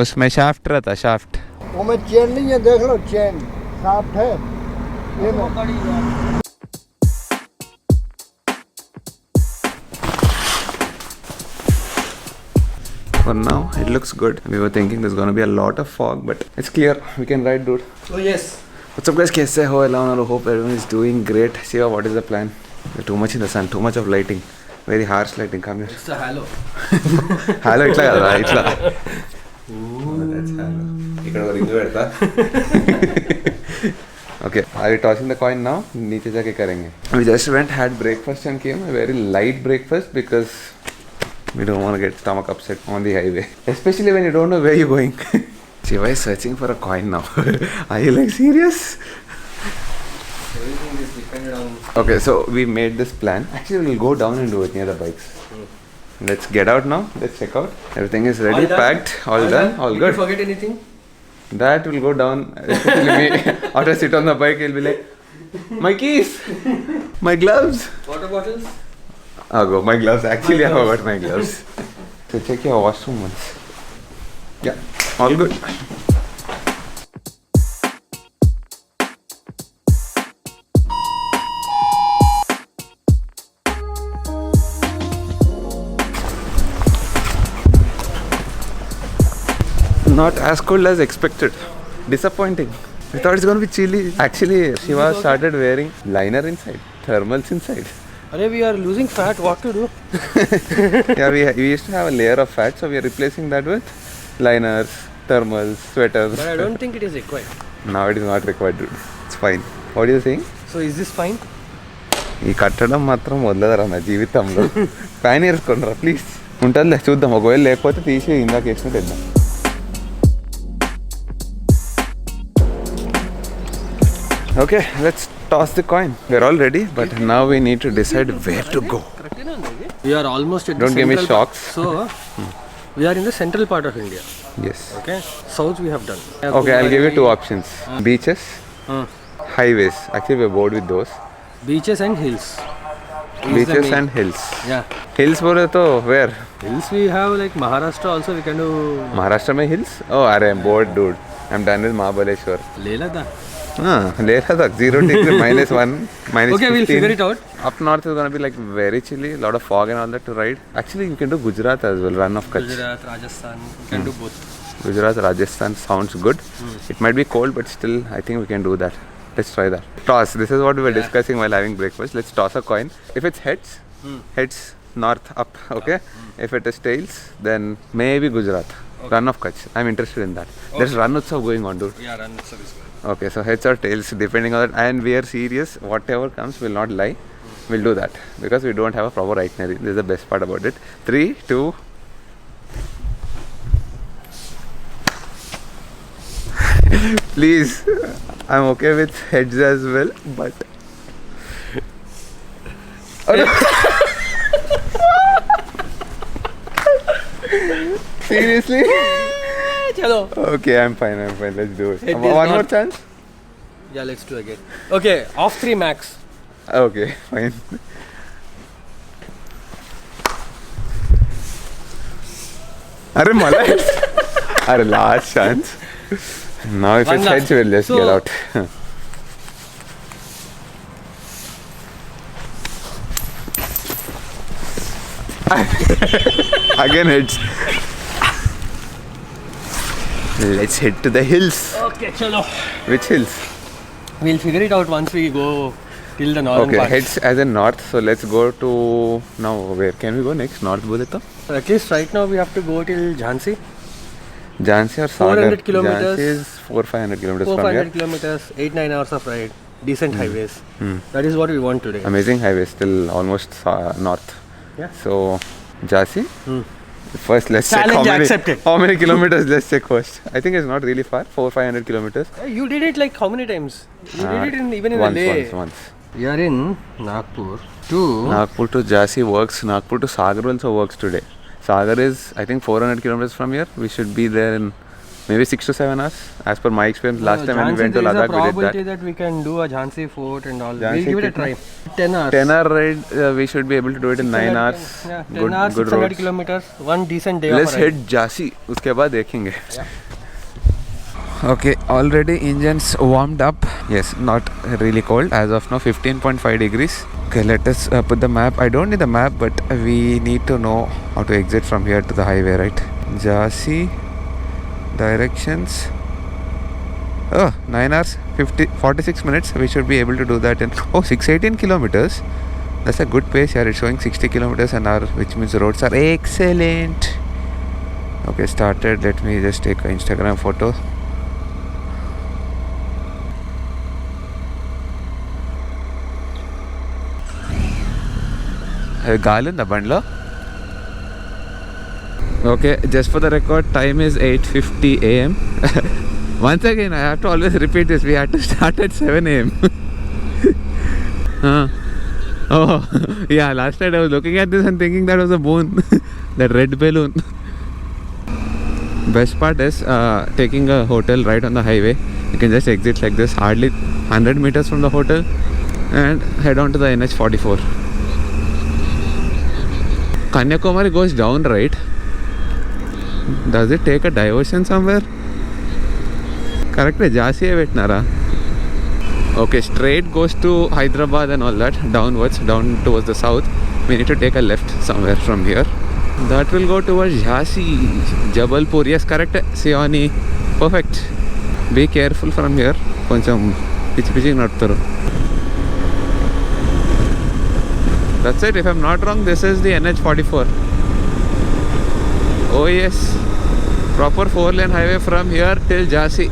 उसमें शाफ्ट रहता, शाफ्ट। वो में चेन नहीं है, देख लो चेन शाफ्ट है ये में। For now, it looks good. We were thinking there's gonna be a lot of fog, but it's clear. We can ride, dude. Oh yes. What's up, guys? कैसे हो? Eleanor, hope everyone is doing great. Shiva, what is the plan? We're too much in the sun, too much of lighting. Very harsh lighting. Come here. It's a halo. Hello, itla kada, itla. Oh, that's hello. ఇక్కడ ఒక ring పెడతా. Okay, are you tossing the coin now? नीचे जाके करेंगे. We just went, had breakfast and came. A very light breakfast because we don't want to get stomach upset on the highway. Especially when you don't know where you're going. Shiva is searching for a coin now. Are you like serious? Everything is dependent on. Okay, so we made this plan. Actually, we'll go down and do it near the bikes. Let's get out now. Let's check out. Everything is ready, All done? packed, all done, all Did good. you forget anything? That will go down. Especially me. After I sit on the bike, he'll be like, my keys, my gloves. Water bottles? Oh, go, my gloves. Actually, I forgot my gloves. So check your washroom once. Yeah, all good. Not as cold as expected. Disappointing. We thought it's going to be chilly. Actually, Shiva started wearing liner inside, thermals inside. Arey, we are losing fat. What to do? Yeah, we used to have a layer of fat, so we are replacing that with liners, thermals, sweaters. But I don't think it is required. Now it is not required, dude. It's fine. What are you saying? So is this fine? ఈ కట్టడం మాత్రం వదలదురా నా జీవితంలో. Fan వేసుకుంటారా please. ఉంటుందిలే చూద్దాం, ఒకవేళ లేకపోతే తీసి ఇందాక వేసినట్టు వేద్దాం. Okay, let's toss the coin. We're all ready, but now we need to decide where to go. We are almost at Don't the give me central shocks. So, we are in the central part of India. Yes. Okay. South we have done. Okay, I'll give you two options. Beaches, highways. Actually, we're bored with those. Beaches and hills. Is the Beaches main- and hills. Yeah. Hills बोले तो where? Hills we have like Maharashtra also we can do. Maharashtra में hills? Oh, अरे I'm bored, dude. I'm done with Mahabaleshwar. Leh Ladakh. हाँ, ले रहा था 0 degree, -1, -15. Okay, we'll figure it out. Up north is gonna be like very chilly, a lot of fog and all that to ride. Actually, you can do Gujarat as well, Run of Kutch. Gujarat, Rajasthan, we can do both. Gujarat, Rajasthan sounds good. It might be cold, but still, I think we can do that. Let's try that. Toss. This is what we were discussing while having breakfast. Let's toss a coin. If it's heads, heads north up. Okay. If it is tails, then maybe Gujarat. Run of Kutch. I'm interested in that. There's Run Utsav going on, dude. Yeah, run service. Okay, so heads or tails, depending on that. And we are serious. Whatever comes, we'll not lie. We'll do that because we don't have a proper itinerary. This is the best part about it. 3, 2. Please, I'm okay with heads as well, but. Seriously? Chalo. Okay, I'm fine. Let's do it. Head is One more not- chance? Yeah, let's do again. Okay, off 3 max. Okay, fine. Arey mala Arey last chance. Now if One it's last. heads, we'll just So- get out. Again heads. Let's head to the hills. Okay, chalo. Which hills? We'll figure it out once we go till the northern Okay, part. heads as in north. So let's go to now. Where can we go next? North bole to? At least right now we have to go till Jhansi. Jhansi or Sagar? 400 kilometers. Jhansi is 400-500 kilometers from 400 here. kilometers, 8-9 hours of ride. Decent highways. That is what we want today. Amazing highway, still almost north. Yeah. So, Jhansi. First, let's Challenge check accepted. how many kilometers. Let's check first. I think it's not really far. 400-500 kilometers. You did it like how many times? You did it even in once, Leh. once. We are in Nagpur to Nagpur to Jhansi works. Nagpur to Sagar also works today. Sagar is, I think, 400 kilometers from here. We should be there in Maybe 6 to 7 hours. As per my experience, last time when we went to Ladakh, we did there is a probability that. that we can do a Jhansi fort and all. Jhansi We'll give it a try. 10 hours. 10-hour ride, we should be able to do it in 9 hours. Yeah, 10 Good, hours, good 600 roads. kilometers. One decent day Let's of a ride. hit Jhansi. उसके बाद देखेंगे. Okay, already engines warmed up. Yes, not really cold as of now. 15.5 degrees. Okay, let us put the map. I don't need the map, but we need to know how to exit from here to the highway, right? Jhansi directions. Oh, 9 hours, 46 minutes. We should be able to do that in 618 kilometers. That's a good pace here. It's showing 60 kilometers an hour, which means the roads are excellent. Okay, started. Let me just take an Instagram photo. Galinda Bandla. Okay, just for the record, time is 8:50 a.m. Once again, I have to always repeat this. We had to start at 7 a.m. Oh, yeah. Last night I was looking at this and thinking that was a moon, that red balloon. Best part is taking a hotel right on the highway. You can just exit like this, hardly 100 meters from the hotel, and head on to the NH44. Kanyakumari goes down, right? Does it take a diversion somewhere? Correct, Jhansi vetnara. Okay, straight goes to Hyderabad and all that, downwards, down towards the south. We need to take a left somewhere from here. That will go towards Jhansi, Jabalpur. Yes, correct, Sioni. Perfect. Be careful from here. Koncham pichi nattaru. That's it. If I'm not wrong, this is the NH44. Oh yes, proper 4-lane highway from here till Jhansi.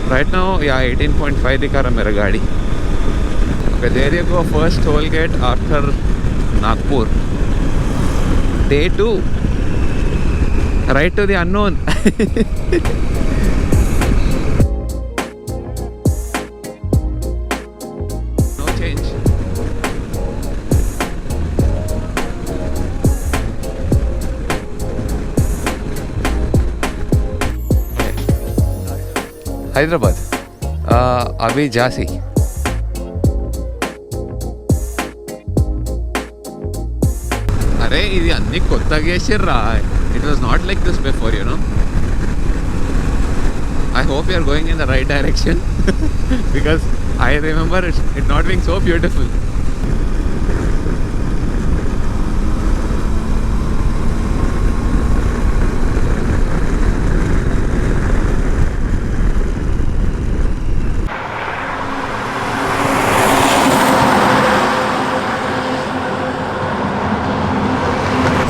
Right now, yeah, 18.5 dikha raha mera gaadi. Okay, there you go. First toll gate after Nagpur. Day 2. Right to the unknown. No change. Hyderabad. Abhi Jhansi. Arey, idi anni kottaga chesirra. It was not like this before, you know. I hope you are going in the right direction because I remember it not being so beautiful.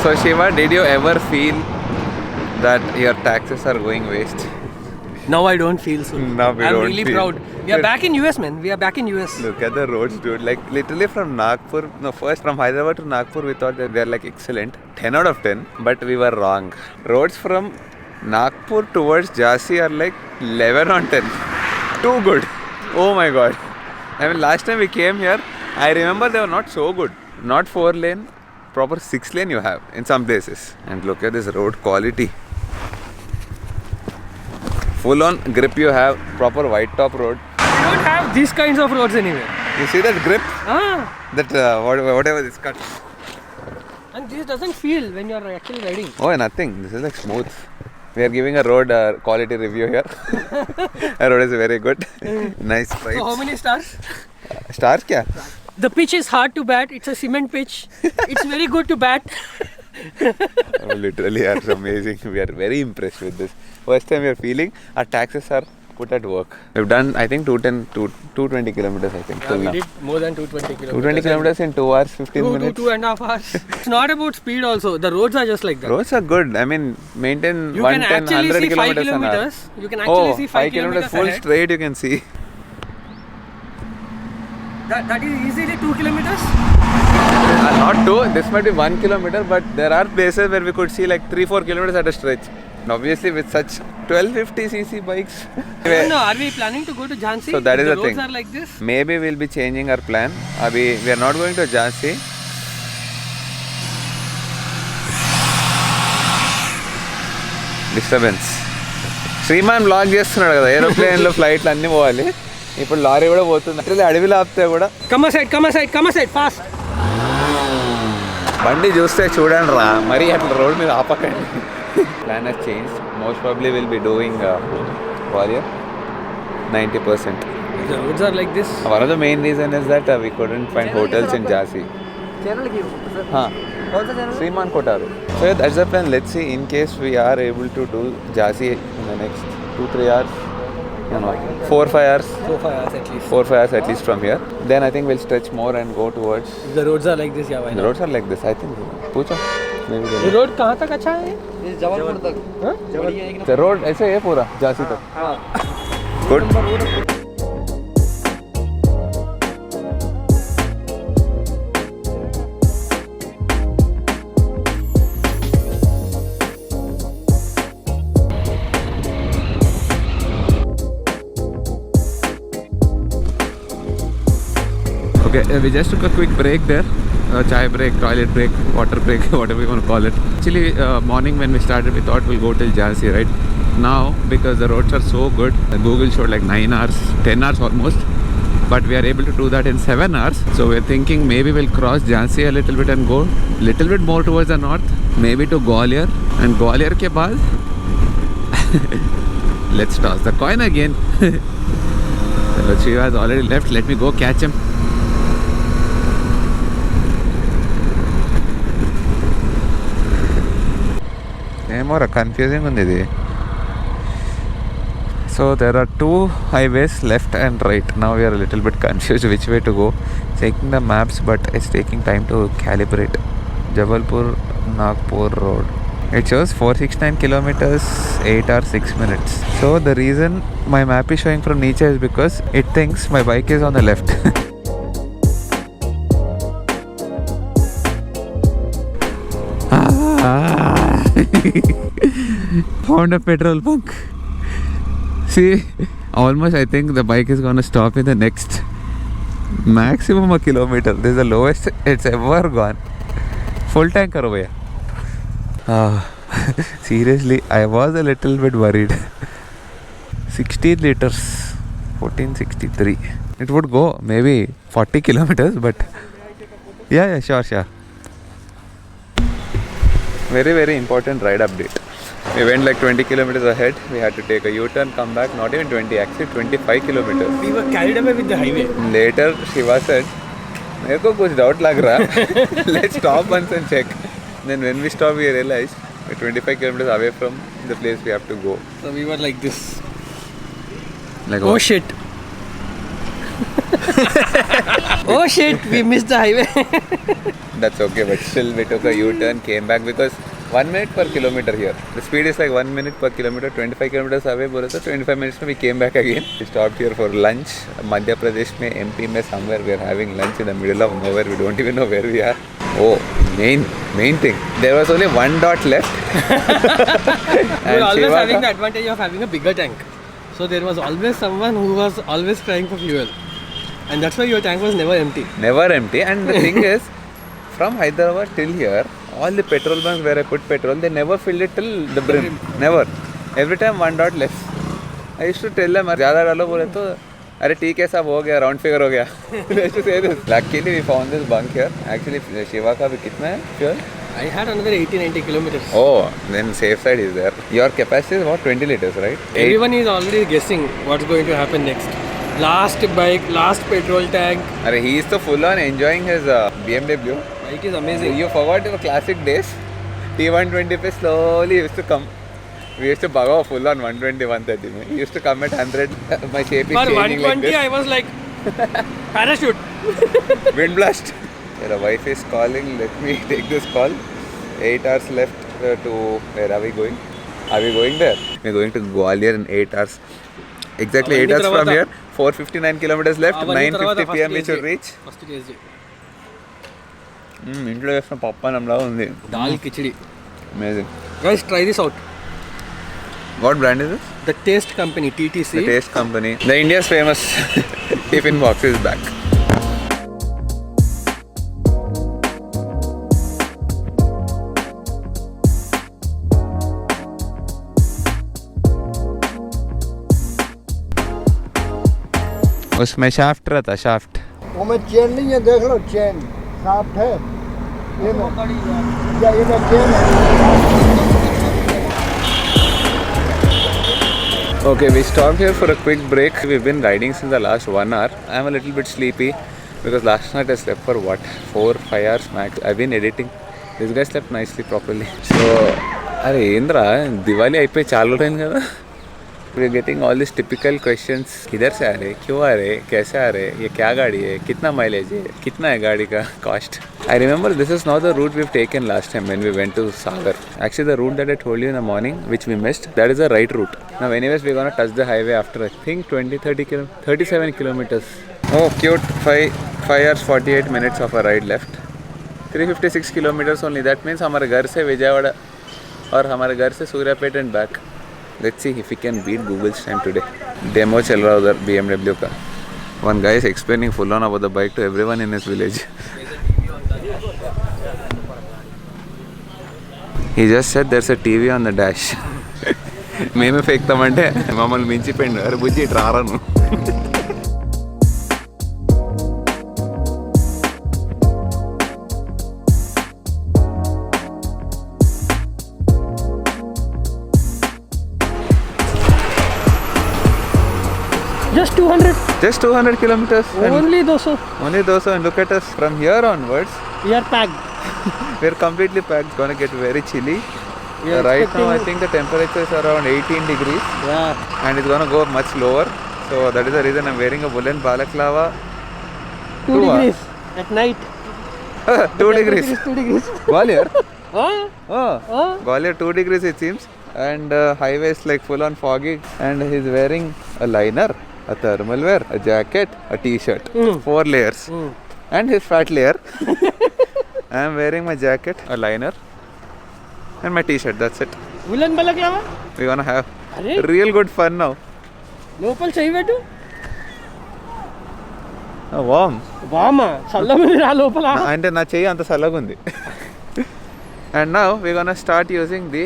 So Shiva, did you ever feel that your taxes are going waste? Now I don't feel so. Now we I'm don't really feel. proud. We are back in US, man. We are back in US. Look at the roads, dude. Like literally from Nagpur, no, first from Hyderabad to Nagpur, we thought that they're like excellent, 10 out of 10, but we were wrong. Roads from Nagpur towards Jhansi are like 11 on 10. Too good. Oh my god. I mean, last time we came here, I remember they were not so good. Not 4-lane, proper 6-lane you have in some places. And look at this road quality. Full on grip you have, proper white top road. We don't have these kinds of roads anywhere. You see that grip? That whatever this cut. And this doesn't feel when you are actually riding. Oh, nothing. This is like smooth. We are giving a road quality review here. The road is very good. Nice price. So how many stars? Stars kya? The pitch is hard to bat. It's a cement pitch. It's very good to bat. Oh, literally, it's amazing. We are very impressed with this. First time we are feeling our taxes are put at work. We've done, I think, 220 kilometers, I think. Yeah, we did more than 220 kilometers. 220 kilometers in 2 hours, 15 minutes. 2.5 hours. It's not about speed also. The roads are just like that. Roads are good. I mean, maintain You can 110, actually 100 see 5 kilometers an hour. kilometers. You can actually see 5 kilometers full ahead. straight you can see. That is easily 2 kilometers. Not 2, this might be 1 kilometer, but there are places where we could see like 3-4 kilometers at a stretch. And obviously with such 1250cc bikes. No, are we planning to go to Jhansi? So that is the roads thing. Are like this? Maybe we'll be changing our plan. We are not going to Jhansi. Disturbance. Sriman blog చేస్తున్నాడు కదా, ఏరోప్లేన్లో ఫ్లైట్లు అన్నీ పోవాలి, ఇప్పుడు lorry కూడా పోతుంది. అట్లా అడవిలో ఆపితే కూడా Come aside, fast. బండి చూస్తే చూడండి రా, మరీ అట్లా రోడ్ మీద ఆపకండి. Plan has change. Most probably will be doing warrior 90%. The roads are like this. One of the main reason is that we couldn't find hotels in Jhansi. Sriman Kotaru. So that's the plan. Let's see, in case we are able to do Jhansi in the next 2-3 hours, 4-5 hours. 4-5 hours at least. 4-5 hours at least from here. Then I think we'll stretch more and go towards. If the roads are like this, yeah, why The not? roads are like this, I think. Pucha. Maybe The road कहाँ तक अच्छा है? जबलपुर तक. the road ऐसे है पूरा Jhansi तक. Good. Okay, we just took a quick break there. Chai break, toilet break, water break, whatever you want to call it. Actually, morning when we started, we thought we'll go till Jhansi, right? Now, because the roads are so good, Google showed like 9 hours, 10 hours almost. But we are able to do that in 7 hours. So we're thinking maybe we'll cross Jhansi a little bit and go little bit more towards the north, maybe to Gwalior. And Gwalior ke baad, let's toss the coin again. Shiva has already left. Let me go catch him. ఏమోరా confusing ఉంది ఇది. So there are 2 highways left and right. Now we are a little bit confused which way to go. Checking the maps, but it's taking time to calibrate. Jabalpur Nagpur road. It shows 469 kilometers, 8 hours 6 minutes. So the reason my map is showing from Nietzsche is because it thinks my bike is on the left. Found a petrol bunk. See, almost I think the bike is gonna stop in the next maximum a kilometer. This is the lowest it's ever gone. Full tank karo bhaiya. Seriously, I was a little bit worried. 16 liters, 1463. It would go maybe 40 kilometers, but yeah, sure. Very, very important ride update. We went like 20 kilometers ahead. We had to take a U-turn, come back. Not even 20, actually 25 kilometers. We were carried away with the highway. Later, Shiva said, "मेरे को कुछ doubt लग रहा. Let's stop once and check." Then when we stopped, we realized we're 25 kilometers away from the place we have to go. So we were like this. Like Oh what? shit. Oh shit, we missed the highway. That's okay, but still we took a U-turn, came back because 1 minute per kilometer here. The speed is like 1 minute per kilometer. 25 kilometers away, बोले तो 25 minutes में we came back again. We stopped here for lunch. Madhya Pradesh में, MP में somewhere we are having lunch in the middle of nowhere. We don't even know where we are. Oh, main thing. There was only 1 dot left. We were always Shiva having the advantage of having a bigger tank. So there was always someone who was always crying for fuel. And that's why your tank was never empty. never empty. And the thing is, from Hyderabad till here, all the petrol bunks where I put petrol, they never filled it till the brim. Never. Every time 1 dot less. I used to tell them, ज़्यादा डालो बोले तो अरे ठीक है सब हो गया, राउंड फिगर हो गया. I used to say this. Luckily we found this bunk here. Actually Shiva का भी कितना है fuel? I had another 80-90 kilometers. Oh, then safe side is there. Your capacity is what, 20 liters, right? Everyone is already guessing what's going to happen next. Last bike, last petrol tank. अरे he is so full on enjoying his BMW. Bike is amazing. You forgot your classic days. T120 पे slowly used to come. We used to bug off full on 120, 130. He used to come at 100. My shape is For changing 120, like this. I was like, parachute. Wind blast. The wife is calling. Let me take this call. 8 hours left to. Where are we going? Are we going there? We're going to Gwalior in 8 hours. Exactly 8 hours from here. 459 kilometers left. 9:50 p.m. we should reach. First KSJ. ఇంట్లో వేసిన పప్పు అన్నంలా ఉంది. Dal khichdi. Amazing. Guys, try this out. What brand is this? The Taste Company, TTC. The Taste Company. The India's famous tiffin box is back. उसमें shaft रहता, shaft. वो में chain नहीं है, देख लो चेन साफ है ये में, या ये में चेन है. Okay, we stopped here for a quick break. We've been riding since the last 1 hour. I'm a little bit sleepy because last night I slept for what, 4-5 hours max. I've been editing. This guy slept nicely, properly. So, अरे इंद्रा दिवाली आई पे चालू रहें కదా. We are getting all these typical questions. किधर से आ रहे, क्यों आ रहे, कैसे आ रहे, ये क्या गाड़ी है, कितना माइलेज है, कितना है गाड़ी का cost. I remember this is not the route we've taken last time when we went to Sagar. Actually, the route that I told you in the morning, which we missed, that is the right route. Now, anyways, we're gonna touch the highway after I think 37 kilometers. Oh, cute. 5 hours 48 minutes of a ride left. 356 kilometers only. That means हमारे घर से विजयवाड़ा और हमारे घर से Suryapet and back. Let's see if we can beat Google's time today. Demo चल रहा उधर BMW का. One guy is explaining full on about the bike to everyone in his village. He just said there's a TV on the dash. మేమే ఫేక్తామంటే మమ్మల్ని మించిపోయిండు. అరే బుజ్జి ఇటు రారా నువ్వు. Just 200. Just 200 kilometers. Only 200. Only 200, and look at us from here onwards. We are packed. We're completely packed. It's gonna get very chilly. We are Right now, I expecting- think the temperature is around 18 degrees, Yeah. and it's gonna go much lower. So that is the reason I'm wearing a woolen balaclava. 2 Two, degrees at night. 2 degrees. 2 degrees. Gwalior. Huh? Oh, Gwalior 2 degrees it seems. And highway is like full on foggy. And he's wearing a liner, a thermal wear, a jacket, a t-shirt. 4 layers. And his fat layer. I'm wearing my jacket, a liner, and my t-shirt. That's it. Woolen balaclava? We're gonna have అరే real good fun now. లోపల చెయ్యి పెట్టు. Warm. వామా చల్లగా రా లోపల. అంటే నా చెయ్యి అంత చల్లగా ఉంది. And now we're gonna start using the,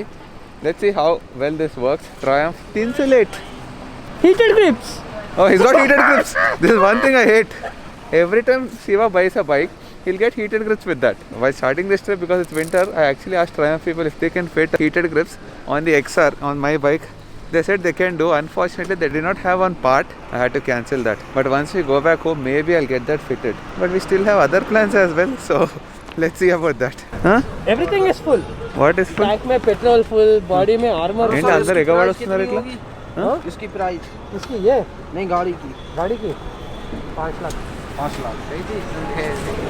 let's see how well this works, Triumph Tinsulate. Heated grips. Oh, he's got heated grips. This is one thing I hate. Every time Siva buys a bike, he'll get heated grips with that. While starting this trip, because it's winter, I actually asked Triumph people if they can fit heated grips on the XR, on my bike. They said they can do. Unfortunately, they did not have one part. I had to cancel that. But once we go back home, maybe I'll get that fitted. But we still have other plans as well. So let's see about that. Huh? Everything is full. What is full? Back में petrol full, body में armor ఏంటి full. అందరు ఎగవాడొస్తున్నారు ఇట్లా? इसकी price इसकी ये नहीं, गाड़ी की गाड़ी की 5 lakh. 5 lakh.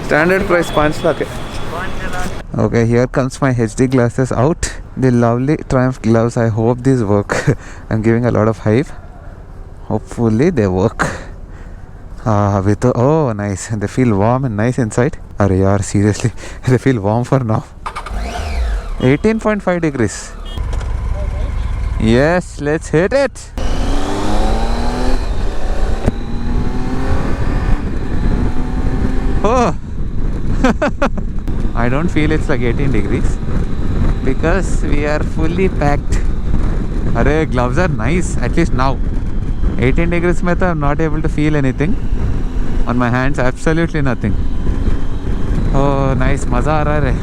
Standard price 5 lakh. Okay, here comes my HD glasses out. The lovely Triumph gloves. I hope these work. I'm giving a lot of hype. Hopefully they work. Oh, nice. They feel warm and nice inside. Arey yaar, seriously, they feel warm for now. 18.5 degrees. Yes, let's hit it. Oh. I don't feel it's like 18 degrees because we are fully packed. Arey, gloves are nice, at least now. 18 degrees mein I'm not able to feel anything on my hands, absolutely nothing. Oh, nice, maza aa raha hai,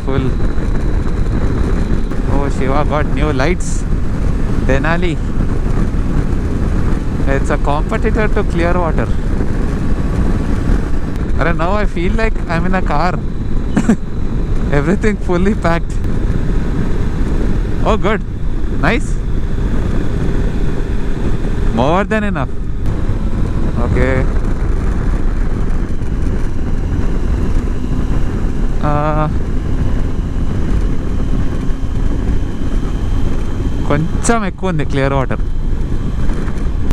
full. Oh, Shiva got new lights. Denali. It's a competitor to Clearwater. Arey, now I feel like I'm in a car. Everything fully packed. Oh, good. Nice. More than enough. Okay. కొంచెం ఎక్కువ ఉంది clear water.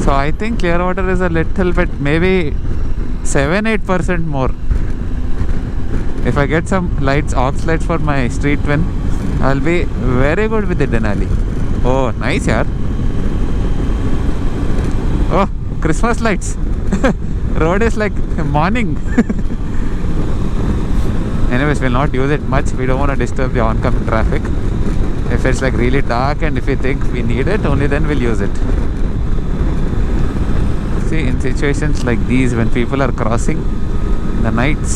So I think clear water is a little bit, maybe 7-8% more. If I get some lights, aux lights for my street twin, I'll be very good with the Denali. Oh, nice yaar. Oh, Christmas lights. Road is like morning. Anyways, we'll not use it much. We don't want to disturb the oncoming traffic. If it's like really dark and if we think we need it, only then we'll use it. See, in situations like these, when people are crossing in the nights,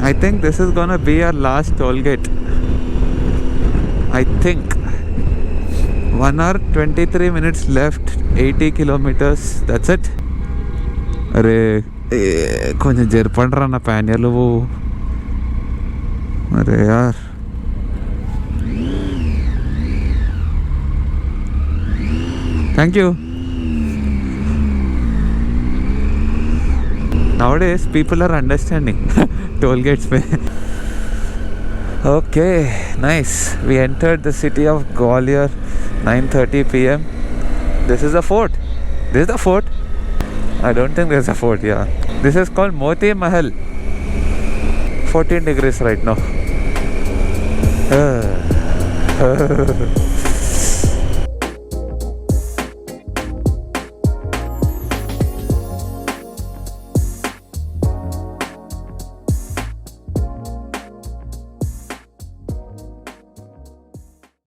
I think this is gonna be our last toll gate. I think 1 hour 23 minutes left, 80 kilometers. That's it. అరే కొంచెం జరపండిరా నా ప్యానియర్లు. అరే యార్, thank you. Nowadays people are understanding toll gates mein. Okay, nice. We entered the city of Gwalior 9:30 p.m. This is the fort. This is the fort. I don't think there's a fort. Yeah, this is called Moti Mahal. 14 degrees right now.